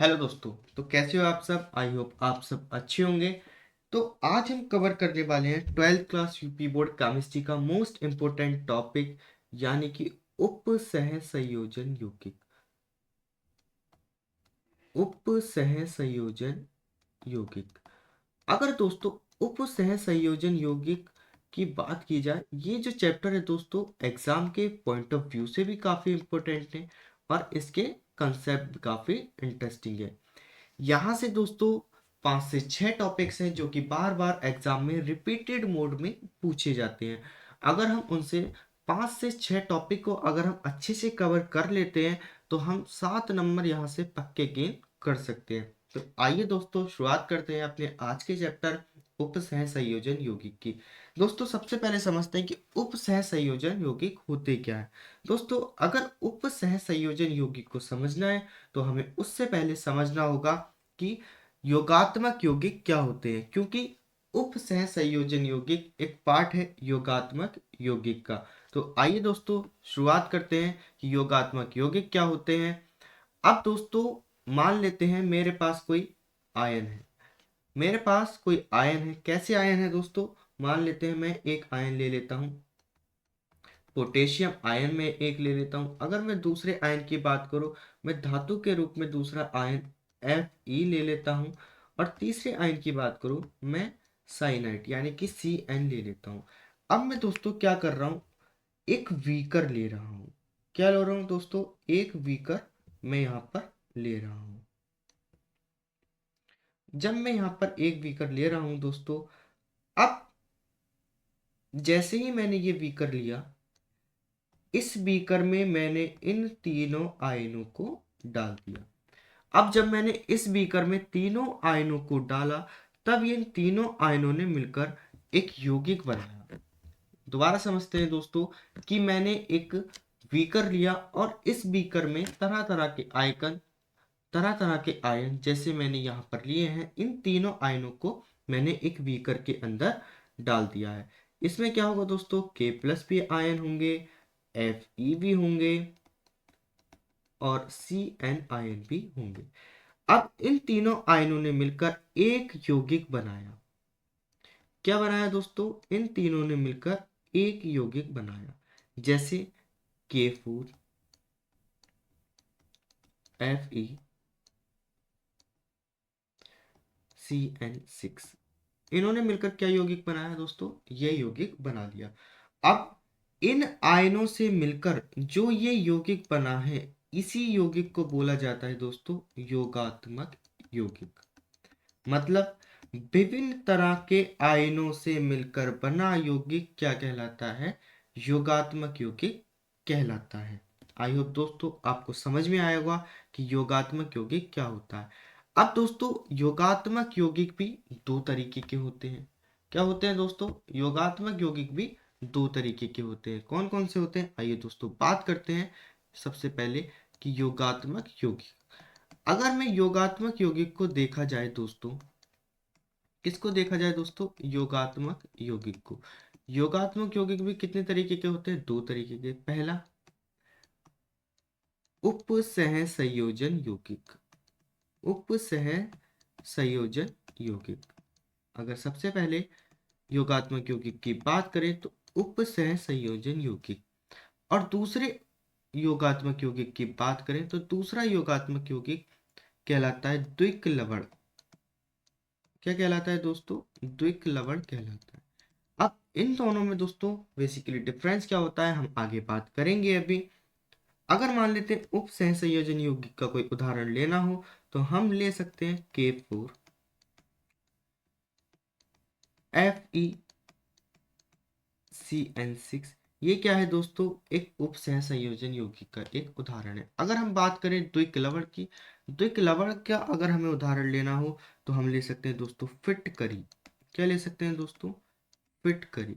Hello दोस्तों। तो कैसे हो आप सब? आई होप आप सब अच्छे होंगे। तो आज हम कवर करने वाले हैं 12th class UP board chemistry का मोस्ट इम्पोर्टेंट टॉपिक, यानी कि उप सह संयोजन यौगिक। उप सह संयोजन यौगिक। अगर दोस्तों उप सह संयोजन यौगिक की बात की जाए, ये जो चैप्टर है दोस्तों एग्जाम के पॉइंट ऑफ व्यू से भी काफी इम्पोर्टेंट है और इसके कंसेप्ट काफी इंटरेस्टिंग है। यहाँ से दोस्तों 5 से 6 टॉपिक्स हैं जो कि बार बार एग्जाम में रिपीटेड मोड में पूछे जाते हैं। अगर हम उनसे 5 से 6 टॉपिक को अगर हम अच्छे से कवर कर लेते हैं तो हम 7 नंबर यहाँ से पक्के गेन कर सकते हैं। तो आइए दोस्तों शुरुआत करते हैं अपने आज के चैप्टर उप सह संयोजन यौगिक की। दोस्तों सबसे पहले समझते हैं कि उप सह संयोजन यौगिक होते क्या है। दोस्तों अगर उप सह संयोजन यौगिक को समझना है तो हमें उससे पहले समझना होगा कि योगात्मक यौगिक क्या होते हैं, क्योंकि उप सह संयोजन यौगिक एक पार्ट है योगात्मक यौगिक का। तो आइए दोस्तों शुरुआत करते हैं कि योगात्मक यौगिक क्या होते हैं। अब दोस्तों मान लेते हैं मेरे पास कोई आयन है। मेरे पास कोई आयन है। कैसे आयन है दोस्तों? मान लेते हैं मैं एक आयन ले लेता हूं, पोटेशियम आयन में एक ले लेता हूं। अगर मैं दूसरे आयन की बात करूं, मैं धातु के रूप में दूसरा आयन Fe ले लेता हूं। और तीसरे आयन की बात करूं, मैं साइनाइड यानी कि Cn ले लेता हूं। अब मैं दोस्तों क्या कर रहा हूं, एक वीकर ले रहा हूं। क्या ले रहा हूं दोस्तों? एक वीकर मैं यहाँ पर ले रहा हूं। जब मैं यहाँ पर एक बीकर ले रहा हूं दोस्तों, अब जैसे ही मैंने ये बीकर लिया, इस बीकर में मैंने इन तीनों आयनों को डाल दिया। अब जब मैंने इस बीकर में तीनों आयनों को डाला, तब ये तीनों आयनों ने मिलकर एक यौगिक बनाया। दोबारा समझते हैं दोस्तों कि मैंने एक बीकर लिया और इस बीकर में तरह तरह के आयकन, तरह तरह के आयन जैसे मैंने यहाँ पर लिए हैं, इन तीनों आयनों को मैंने एक बीकर के अंदर डाल दिया है। इसमें क्या होगा दोस्तों? K+ भी आयन होंगे, Fe भी होंगे और Cn आयन भी होंगे। अब इन तीनों आयनों ने मिलकर एक यौगिक बनाया। क्या बनाया दोस्तों? इन तीनों ने मिलकर एक यौगिक बनाया, जैसे K4 Fe CN6। इन्होंने मिलकर क्या यौगिक बनाया दोस्तों? ये यौगिक बना दिया। अब इन आयनों से मिलकर जो ये यौगिक बना है, इसी यौगिक को बोला जाता है दोस्तों योगात्मक यौगिक। मतलब विभिन्न तरह के आयनों से मिलकर बना यौगिक क्या कहलाता है? योगात्मक यौगिक कहलाता है। आई होप दोस्तों आपको समझ में आया होगा कि योगात्मक यौगिक क्या होता है। अब दोस्तों योगात्मक यौगिक भी दो तरीके के होते हैं। क्या होते हैं दोस्तों? योगात्मक यौगिक भी दो तरीके के होते हैं। कौन कौन से होते हैं आइए दोस्तों बात करते हैं। सबसे पहले कि योगात्मक यौगिक। अगर मैं योगात्मक यौगिक को देखा जाए दोस्तों, किसको देखा जाए दोस्तों? योगात्मक यौगिक को। योगात्मक यौगिक भी कितने तरीके के होते हैं? दो तरीके के। पहला उप सह संयोजन यौगिक। उप सह संयोजन यौगिक। अगर सबसे पहले योगात्मक यौगिक की बात करें तो उप सह संयोजन यौगिक, और दूसरे योगात्मक यौगिक की बात करें तो दूसरा योगात्मक यौगिक कहलाता है द्विक लवण। क्या कहलाता है दोस्तों? द्विक लवण कहलाता है। अब इन दोनों में दोस्तों बेसिकली डिफरेंस क्या होता है हम आगे बात करेंगे अभी। अगर मान लेते हैं उप सह संयोजन यौगिक का कोई उदाहरण लेना हो तो हम ले सकते हैं K4 FeCN6। ये क्या है दोस्तों? एक उप सह संयोजन यौगिक का एक उदाहरण है। अगर हम बात करें द्विक लवण की, द्विक लवण का अगर हमें उदाहरण लेना हो तो हम ले सकते हैं दोस्तों फिटकरी। क्या ले सकते हैं दोस्तों? फिटकरी।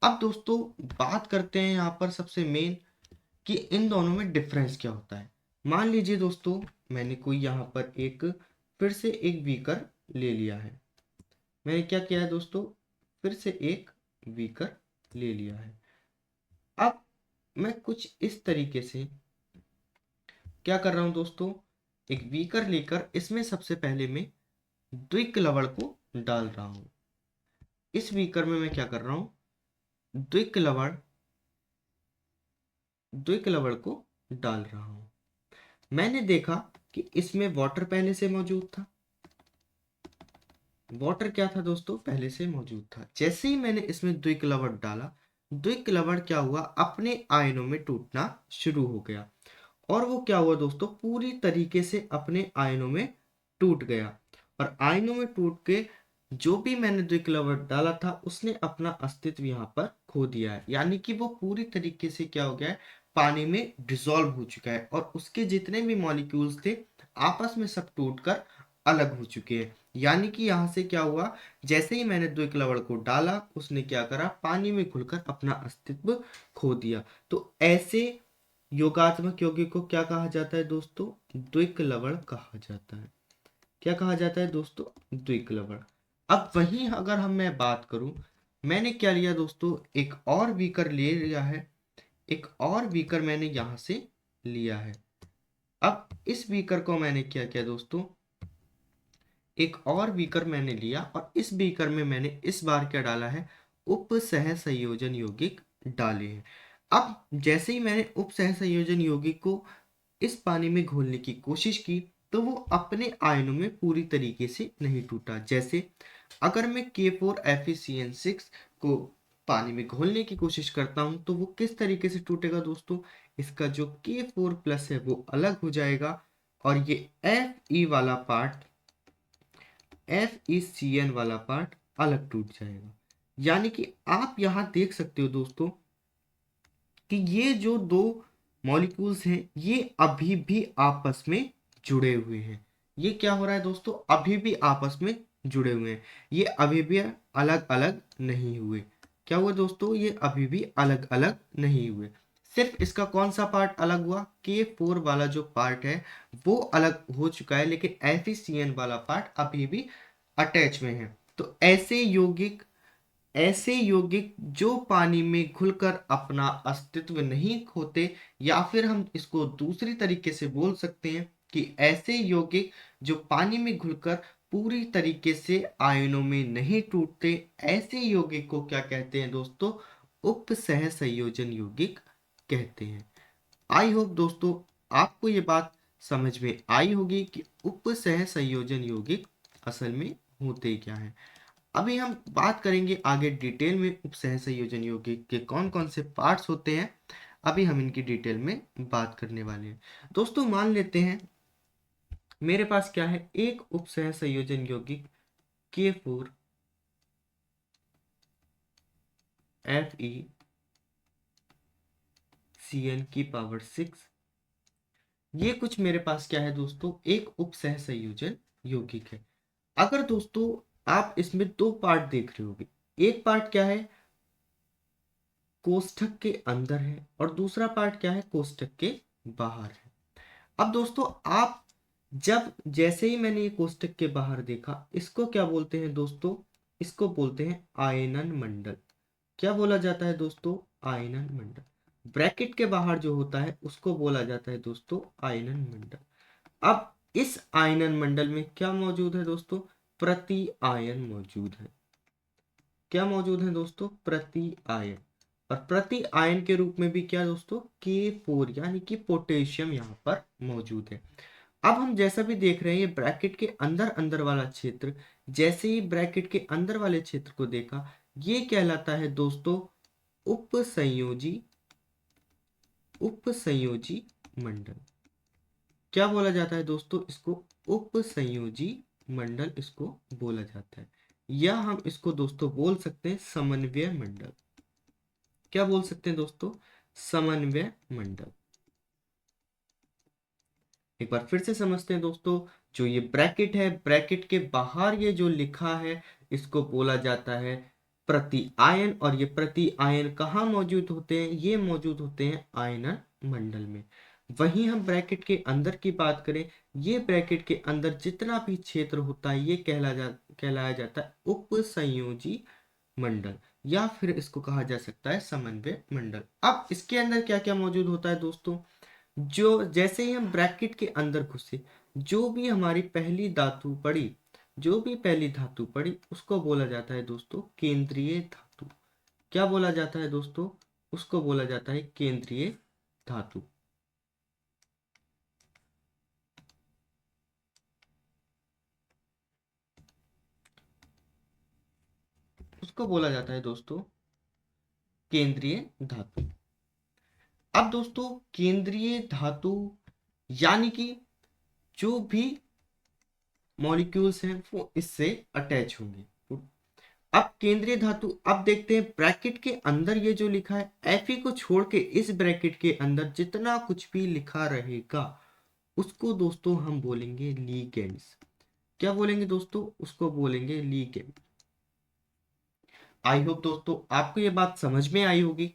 अब दोस्तों बात करते हैं यहाँ पर सबसे मेन कि इन दोनों में डिफरेंस क्या होता है। मान लीजिए दोस्तों मैंने कोई यहाँ पर एक फिर से एक बीकर ले लिया है। मैंने क्या किया है दोस्तों? फिर से एक बीकर ले लिया है। अब मैं कुछ इस तरीके से क्या कर रहा हूँ दोस्तों, एक बीकर लेकर इसमें सबसे पहले मैं द्विक लवण को डाल रहा हूं। इस बीकर में मैं क्या कर रहा हूं, द्विक लवण को डाल रहा हूं। मैंने देखा कि इसमें वाटर पहले से मौजूद था। वाटर क्या था दोस्तों, पहले से मौजूद था। जैसे ही मैंने इसमें द्विक लवण डाला, द्विक लवण क्या हुआ, अपने आयनों में टूटना शुरू हो गया। और वो क्या हुआ दोस्तों, पूरी तरीके से अपने आयनों में टूट गया। और आयनों में टूट के जो भी मैंने द्विक लवण डाला था उसने अपना अस्तित्व यहाँ पर खो दिया है। यानी कि वो पूरी तरीके से क्या हो गया है, पानी में डिसॉल्व हो चुका है और उसके जितने भी मॉलिक्यूल्स थे आपस में सब टूटकर अलग हो चुके हैं। यानी कि यहाँ से क्या हुआ, जैसे ही मैंने द्विक लवण को डाला उसने क्या करा, पानी में घुलकर अपना अस्तित्व खो दिया। तो ऐसे योगात्मक यौगिक को क्या कहा जाता है दोस्तों, द्विक लवण कहा जाता है। क्या कहा जाता है दोस्तों, द्विक लवण। अब वहीं अगर मैं बात करूं, मैंने क्या लिया दोस्तों, एक और बीकर ले लिया है। एक और बीकर मैंने यहां से लिया है। अब इस बीकर को मैंने क्या किया दोस्तों, एक और बीकर मैंने लिया और इस बीकर में मैंने इस बार क्या डाला है, उप सह संयोजन यौगिक डाले हैं। अब जैसे ही मैंने उप सह संयोजन यौगिक को इस पानी में घोलने की कोशिश की तो वो अपने आयनों में पूरी तरीके से नहीं टूटा। जैसे अगर मैं K4FeCN6 को पानी में घोलने की कोशिश करता हूं तो वो किस तरीके से टूटेगा दोस्तों, इसका जो K4+ है वो अलग हो जाएगा और ये FeCN वाला पार्ट अलग टूट जाएगा। यानी कि आप यहां देख सकते हो दोस्तों कि ये जो दो मॉलिक्यूल्स हैं ये अभी भी आपस में जुड़े हुए हैं। ये क्या हो रहा है दोस्तों, अभी भी आपस में जुड़े हुए हैं। ये अभी भी अलग अलग नहीं हुए। क्या हुआ दोस्तों, ये अभी भी अलग अलग नहीं हुए। सिर्फ इसका कौन सा पार्ट अलग हुआ, K4 वाला जो पार्ट है वो अलग हो चुका है, लेकिन FeCN वाला पार्ट अभी भी अटैच में है। तो ऐसे यौगिक जो पानी में घुलकर अपना अस्तित्व नहीं खोते, या फिर हम इसको दूसरी तरीके से बोल सकते हैं कि ऐसे यौगिक जो पानी में घुलकर पूरी तरीके से आयनों में नहीं टूटते, ऐसे यौगिक को क्या कहते हैं दोस्तों, उप सह संयोजन यौगिक कहते हैं। आई होप दोस्तों आपको ये बात समझ में आई होगी कि उप सह संयोजन यौगिक असल में होते क्या हैं। अभी हम बात करेंगे आगे डिटेल में उप सह संयोजन यौगिक के कौन कौन से पार्ट्स होते हैं। अभी हम इनकी डिटेल में बात करने वाले हैं। दोस्तों मान लेते हैं मेरे पास क्या है, एक उप सह संयोजन यौगिक K4FeCN6। ये कुछ मेरे पास क्या है दोस्तों, एक उप सह संयोजन यौगिक है। अगर दोस्तों आप इसमें दो पार्ट देख रहे होगे, एक पार्ट क्या है, कोष्ठक के अंदर है और दूसरा पार्ट क्या है, कोष्ठक के बाहर है। अब दोस्तों आप जब जैसे ही मैंने ये कोष्ठक के बाहर देखा, इसको क्या बोलते हैं दोस्तों, इसको बोलते हैं आयनन मंडल। क्या बोला जाता है दोस्तों, आयनन मंडल। ब्रैकेट के बाहर जो होता है उसको बोला जाता है दोस्तों आयनन मंडल। अब इस आयनन मंडल में क्या मौजूद है दोस्तों, प्रति आयन मौजूद है। क्या मौजूद है दोस्तों, प्रति आयन। और प्रति आयन के रूप में भी क्या दोस्तों, K4 यानी कि पोटेशियम यहाँ पर मौजूद है। अब हम जैसा भी देख रहे हैं ये ब्रैकेट के अंदर अंदर वाला क्षेत्र, जैसे ही ब्रैकेट के अंदर वाले क्षेत्र को देखा, ये कहलाता है दोस्तों उप संयोजी मंडल। क्या बोला जाता है दोस्तों, इसको उप संयोजी मंडल इसको बोला जाता है, या हम इसको दोस्तों बोल सकते हैं समन्वय मंडल। क्या बोल सकते हैं दोस्तों, समन्वय मंडल। एक बार फिर से समझते हैं दोस्तों, जो ये ब्रैकेट है, ब्रैकेट के बाहर ये जो लिखा है इसको बोला जाता है प्रति आयन। और ये प्रति आयन कहाँ मौजूद होते हैं, ये मौजूद होते हैं आयनन मंडल में। वहीं हम ब्रैकेट के अंदर की बात करें, ये ब्रैकेट के अंदर जितना भी क्षेत्र होता है ये कहलाया जाता है उप संयोजी मंडल, या फिर इसको कहा जा सकता है समन्वय मंडल। अब इसके अंदर क्या क्या मौजूद होता है दोस्तों, जो जैसे ही हम ब्रैकेट के अंदर घुसे जो भी हमारी पहली धातु पड़ी, जो भी पहली धातु पड़ी उसको बोला जाता है दोस्तों केंद्रीय धातु। क्या बोला जाता है दोस्तों? उसको बोला जाता है केंद्रीय धातु। उसको बोला जाता है दोस्तों केंद्रीय धातु। अब दोस्तों केंद्रीय धातु यानी कि जो भी मॉलिक्यूल्स हैं वो इससे अटैच होंगे। अब केंद्रीय धातु, अब देखते हैं ब्रैकेट के अंदर ये जो लिखा है Fe को छोड़ के इस ब्रैकेट के अंदर जितना कुछ भी लिखा रहेगा उसको दोस्तों हम बोलेंगे लिगेंड्स। क्या बोलेंगे दोस्तों? उसको बोलेंगे लिगेंड। आई होप दोस्तों आपको ये बात समझ में आई होगी।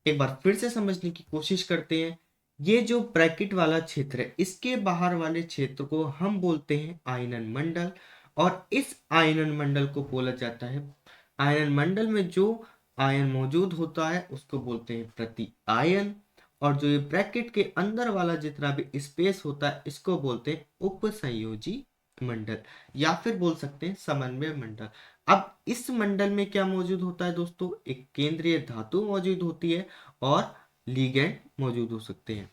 एक बार फिर से समझने की कोशिश करते हैं। ये जो ब्रैकेट वाला क्षेत्र है इसके बाहर वाले क्षेत्र को हम बोलते हैं आयनन मंडल, और इस आयनन मंडल को बोला जाता है, आयनन मंडल में जो आयन मौजूद होता है उसको बोलते हैं प्रति आयन, और जो ये ब्रैकेट के अंदर वाला जितना भी स्पेस होता है इसको बोलते हैं उपसंयोजी मंडल, या फिर बोल सकते हैं समन्वय मंडल। अब इस मंडल में क्या मौजूद होता है दोस्तों? एक केंद्रीय धातु मौजूद होती है और लिगेंड मौजूद हो सकते हैं।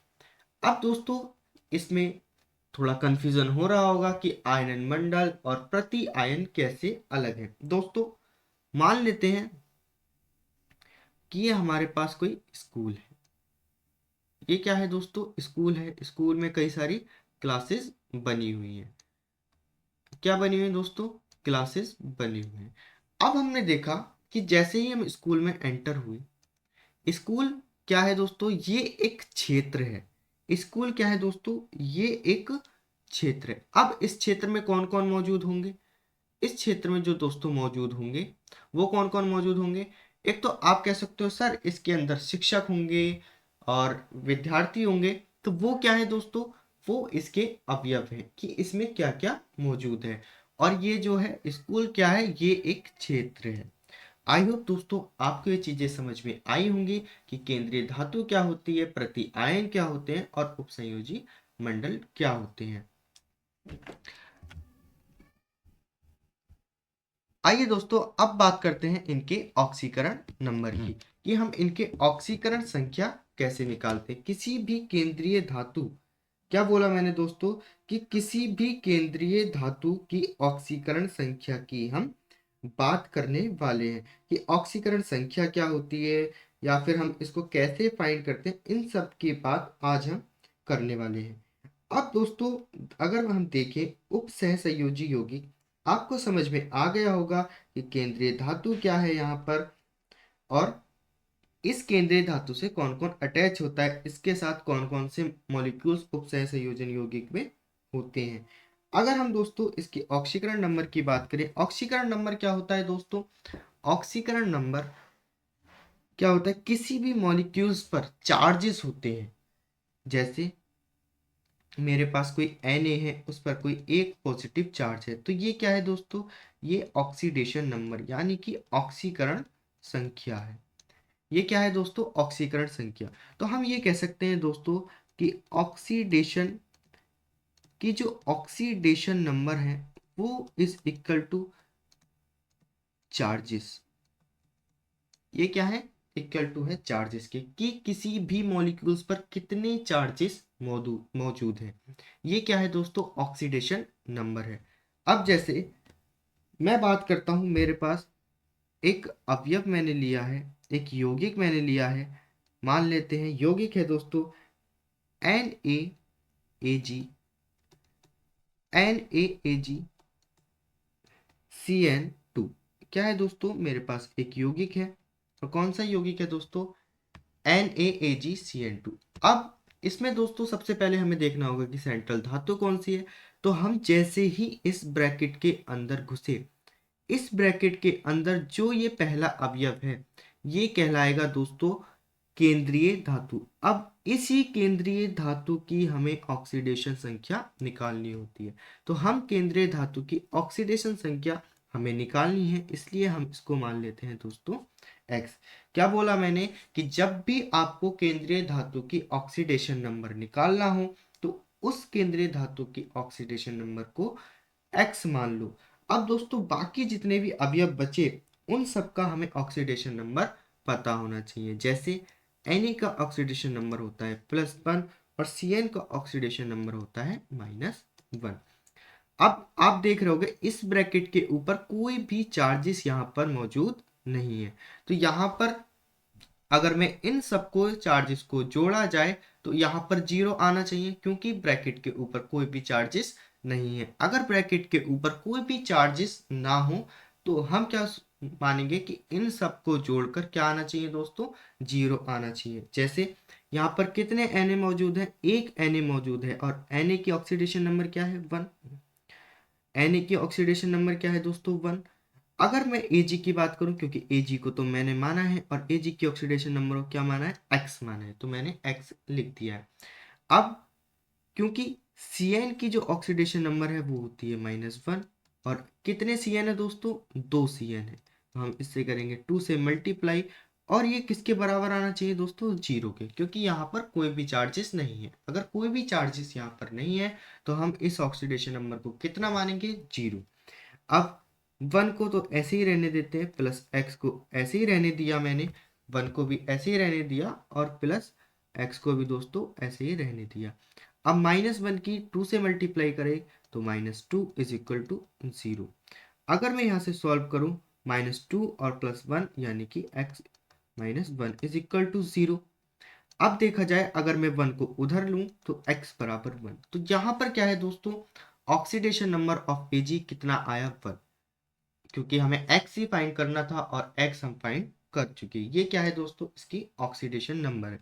अब दोस्तों इसमें थोड़ा कंफ्यूजन हो रहा होगा कि आयनन मंडल और प्रति आयन कैसे अलग है। दोस्तों मान लेते हैं कि ये हमारे पास कोई स्कूल है। ये क्या है दोस्तों? स्कूल है। स्कूल में कई सारी क्लासेस बनी हुई हैं। क्या बनी हुई है दोस्तों? क्लासेस बनी हुई हैं। अब हमने देखा कि जैसे ही हम स्कूल में एंटर हुए, स्कूल क्या है दोस्तों? ये एक क्षेत्र है। स्कूल क्या है दोस्तों? ये एक क्षेत्र है। अब इस क्षेत्र में कौन कौन मौजूद होंगे? इस क्षेत्र में जो दोस्तों मौजूद होंगे वो कौन कौन मौजूद होंगे? एक तो आप कह सकते हो सर इसके अंदर शिक्षक होंगे और विद्यार्थी होंगे। तो वो क्या है दोस्तों? वो इसके अवयव हैं कि इसमें क्या क्या मौजूद है। और ये जो है स्कूल क्या है? ये एक क्षेत्र है। आई होप दोस्तों आपको ये चीजें समझ में आई होंगी कि केंद्रीय धातु क्या होती है, प्रति आयन क्या होते हैं और उपसंयोजी मंडल क्या होते हैं। आइए दोस्तों अब बात करते हैं इनके ऑक्सीकरण नंबर की, कि हम इनके ऑक्सीकरण संख्या कैसे निकालते हैं। किसी भी केंद्रीय धातु, क्या बोला मैंने दोस्तों? कि किसी भी केंद्रीय धातु की ऑक्सीकरण संख्या की हम बात करने वाले हैं कि ऑक्सीकरण संख्या क्या होती है या फिर हम इसको कैसे फाइंड करते हैं, इन सब की बात आज हम करने वाले हैं। अब दोस्तों अगर हम देखें उप सहसंयोजी यौगिक, आपको समझ में आ गया होगा कि केंद्रीय धातु क्या है यहाँ पर, और इस केंद्रीय धातु से कौन कौन अटैच होता है, इसके साथ कौन कौन से मॉलिक्यूल्स उप सहसंयोजन यौगिक में होते हैं। अगर हम दोस्तों इसके ऑक्सीकरण नंबर की बात करें, ऑक्सीकरण नंबर क्या होता है दोस्तों? ऑक्सीकरण नंबर क्या होता है? किसी भी मॉलिक्यूल्स पर चार्जेस होते हैं। जैसे मेरे पास कोई Na है, उस पर कोई एक पॉजिटिव चार्ज है, तो ये क्या है दोस्तों? ये ऑक्सीडेशन नंबर यानी कि ऑक्सीकरण संख्या है। ये क्या है दोस्तों? ऑक्सीकरण संख्या। तो हम ये कह सकते हैं दोस्तों कि ऑक्सीडेशन की जो ऑक्सीडेशन नंबर है वो इज इक्वल टू चार्जेस। ये क्या है? इक्वल टू है चार्जेस के, कि किसी भी मॉलिक्यूल्स पर कितने चार्जेस मौजूद हैं। ये क्या है दोस्तों? ऑक्सीडेशन नंबर है। अब जैसे मैं बात करता हूं, मेरे पास एक अवयव मैंने लिया है, एक यौगिक मैंने लिया है। मान लेते हैं यौगिक है दोस्तों NaAg, NaAg CN2। क्या है दोस्तों? मेरे पास एक यौगिक है, और कौन सा यौगिक है दोस्तों? NaAgCN2। अब इसमें दोस्तों सबसे पहले हमें देखना होगा कि सेंट्रल धातु कौन सी है। तो हम जैसे ही इस ब्रैकेट के अंदर घुसे, इस ब्रैकेट के अंदर जो ये पहला अवयव है ये कहलाएगा दोस्तों केंद्रीय धातु। अब इसी केंद्रीय धातु की हमें ऑक्सीडेशन संख्या निकालनी होती है। तो हम केंद्रीय धातु की ऑक्सीडेशन संख्या हमें निकालनी है, इसलिए हम इसको मान लेते हैं दोस्तों X। क्या बोला मैंने? कि जब भी आपको केंद्रीय धातु की ऑक्सीडेशन नंबर निकालना हो तो उस केंद्रीय धातु के ऑक्सीडेशन नंबर को x मान लो। अब दोस्तों बाकी जितने भी अवयव बचे उन सब का हमें ऑक्सीडेशन नंबर पता होना चाहिए। जैसे Na का ऑक्सीडेशन नंबर होता है +1 और Cn का ऑक्सीडेशन नंबर होता है -1। अब आप देख रहे होगे इस ब्रैकेट के ऊपर कोई भी चार्जेस यहाँ पर मौजूद नहीं है। तो यहाँ पर अगर मैं इन सबको चार्जेस को जोड़ा जाए तो यहाँ पर 0 आना चाहिए, क्योंकि ब्रैकेट के ऊपर कोई भी चार्जेस नहीं है। अगर ब्रैकेट के ऊपर कोई भी चार्जेस ना हो तो हम क्या मानेंगे कि इन सबको जोड़कर क्या आना चाहिए दोस्तों, 0 आना चाहिए। जैसे यहाँ पर कितने Na मौजूद है, एक Na मौजूद है और Na की ऑक्सीडेशन नंबर क्या है, 1। Na की ऑक्सीडेशन नंबर क्या है दोस्तों, 1। अगर मैं Ag की बात करूं, क्योंकि Ag को तो मैंने माना है और Ag की ऑक्सीडेशन नंबर को क्या माना है, x माना है, तो मैंने x लिख दिया है। अब क्योंकि Cn की जो ऑक्सीडेशन नंबर है वो होती है -1 और कितने Cn है दोस्तों, 2 Cn है, तो हम इससे करेंगे 2 से मल्टीप्लाई और ये किसके बराबर आना चाहिए दोस्तों, 0 के, क्योंकि यहाँ पर कोई भी चार्जेस नहीं है। अगर कोई भी चार्जेस यहाँ पर नहीं है तो हम इस ऑक्सीडेशन नंबर को कितना मानेंगे, 0। अब 1 को तो ऐसे ही रहने देते हैं, प्लस x को ऐसे ही रहने दिया मैंने, 1 को भी ऐसे ही रहने दिया और प्लस x को भी दोस्तों ऐसे ही रहने दिया। अब -1 की 2 से मल्टीप्लाई करें तो -2 इज इक्वल टू 0। अगर मैं यहाँ से सॉल्व करूँ -2 और +1 यानी कि x -1 इज इक्वल टू 0। अब देखा जाए अगर मैं 1 को उधर लूँ तो x बराबर 1। तो यहाँ पर क्या है दोस्तों, ऑक्सीडेशन नंबर ऑफ Ag कितना आया, 1, क्योंकि हमें x ही फाइंड करना था और x हम फाइंड कर चुके। ये क्या है दोस्तों, इसकी ऑक्सीडेशन नंबर है।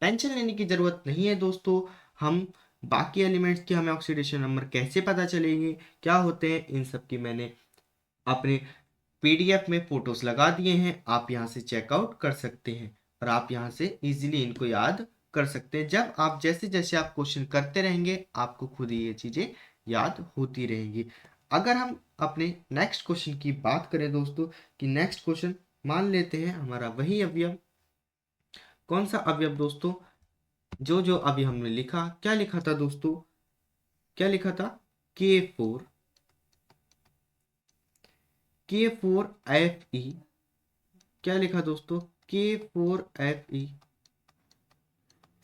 टेंशन लेने की जरूरत नहीं है दोस्तों। हम बाकी एलिमेंट्स की हमें ऑक्सीडेशन नंबर कैसे पता चलेंगे, क्या होते हैं, इन सब की मैंने अपने पीडीएफ में फोटोज लगा दिए हैं, आप यहाँ से चेकआउट कर सकते हैं और आप यहाँ से इजीली इनको याद कर सकते हैं। जब आप जैसे जैसे आप क्वेश्चन करते रहेंगे आपको खुद ही ये चीज़ें याद होती रहेंगी। अगर हम अपने नेक्स्ट क्वेश्चन की बात करें दोस्तों, कि नेक्स्ट क्वेश्चन मान लेते हैं हमारा वही अवयव, कौन सा अवयव दोस्तों, जो जो अभी हमने लिखा, क्या लिखा था दोस्तों, क्या लिखा था, K4 K4Fe, क्या लिखा दोस्तों, K4Fe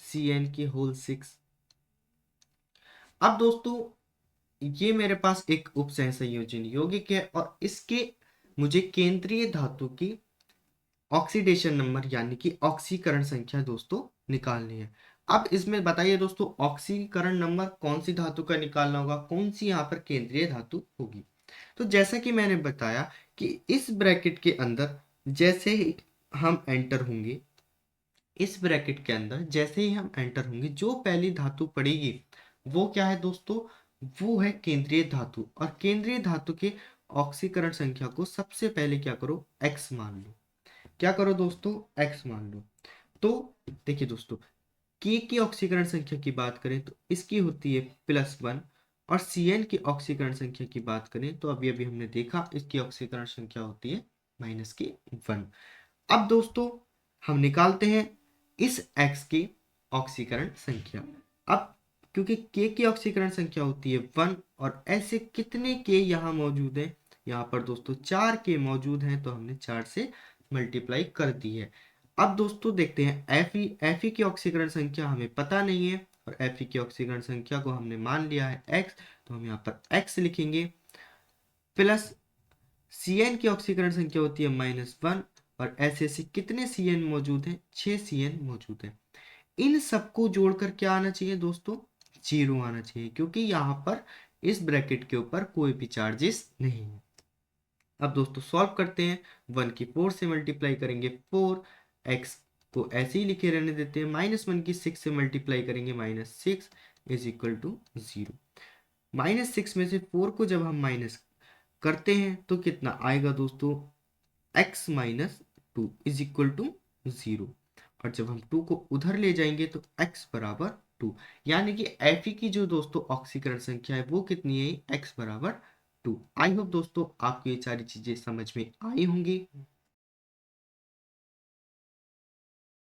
Cn की होल 6। अब दोस्तों ये मेरे पास एक उपसह संयोजन यौगिक है और इसके मुझे केंद्रीय धातु की ऑक्सीडेशन नंबर यानी कि ऑक्सीकरण संख्या दोस्तों निकालनी है। अब इसमें बताइए दोस्तों, ऑक्सीकरण नंबर कौन सी धातु का निकालना होगा, कौन सी यहाँ पर केंद्रीय धातु होगी। तो जैसा कि मैंने बताया कि इस ब्रैकेट के अंदर जैसे ही हम एंटर होंगे, इस ब्रैकेट के अंदर जैसे ही हम एंटर होंगे जो पहली धातु पड़ेगी वो क्या है दोस्तों, वो है केंद्रीय धातु। और केंद्रीय धातु के ऑक्सीकरण संख्या को सबसे पहले क्या करो, x मान लो। क्या करो दोस्तों, x मान लो। तो देखिए दोस्तों, K की ऑक्सीकरण संख्या की बात करें तो इसकी होती है +1 और Cn की ऑक्सीकरण संख्या की बात करें तो अभी अभी हमने देखा इसकी ऑक्सीकरण संख्या होती है -1। अब दोस्तों हम निकालते हैं इस x की ऑक्सीकरण संख्या। अब क्योंकि K की ऑक्सीकरण संख्या होती है 1 और ऐसे कितने K यहाँ मौजूद है, यहाँ पर दोस्तों 4 K मौजूद हैं, तो हमने 4 से मल्टीप्लाई कर दी है। अब दोस्तों देखते हैं Fe की ऑक्सीकरण संख्या हमें पता नहीं है और Fe की ऑक्सीकरण संख्या को हमने मान लिया है x, तो हम यहाँ पर x लिखेंगे प्लस Cn की ऑक्सीकरण संख्या होती है -1 और ऐसे ऐसे कितने Cn मौजूद हैं, 6 Cn मौजूद हैं। इन सबको जोड़कर क्या आना चाहिए दोस्तों, 0 आना चाहिए, क्योंकि यहाँ पर इस ब्रैकेट के ऊपर कोई भी चार्जेस नहीं है। अब दोस्तों सॉल्व करते हैं, 1 की 4 से मल्टीप्लाई करेंगे 4, x को ऐसे ही लिखे रहने देते हैं, -1 की 6 से मल्टीप्लाई करेंगे -6 इज इक्वल टू 0। -6 में से 4 को जब हम माइनस करते हैं तो कितना आएगा दोस्तों, x -2 इज इक्वल टू 0। और जब हम 2 को उधर ले जाएंगे तो x बराबर 2, यानी कि Fe की जो दोस्तों ऑक्सीकरण संख्या है वो कितनी है, x बराबर 2। आई होप दोस्तों आपको ये सारी चीजें समझ में आई होंगी।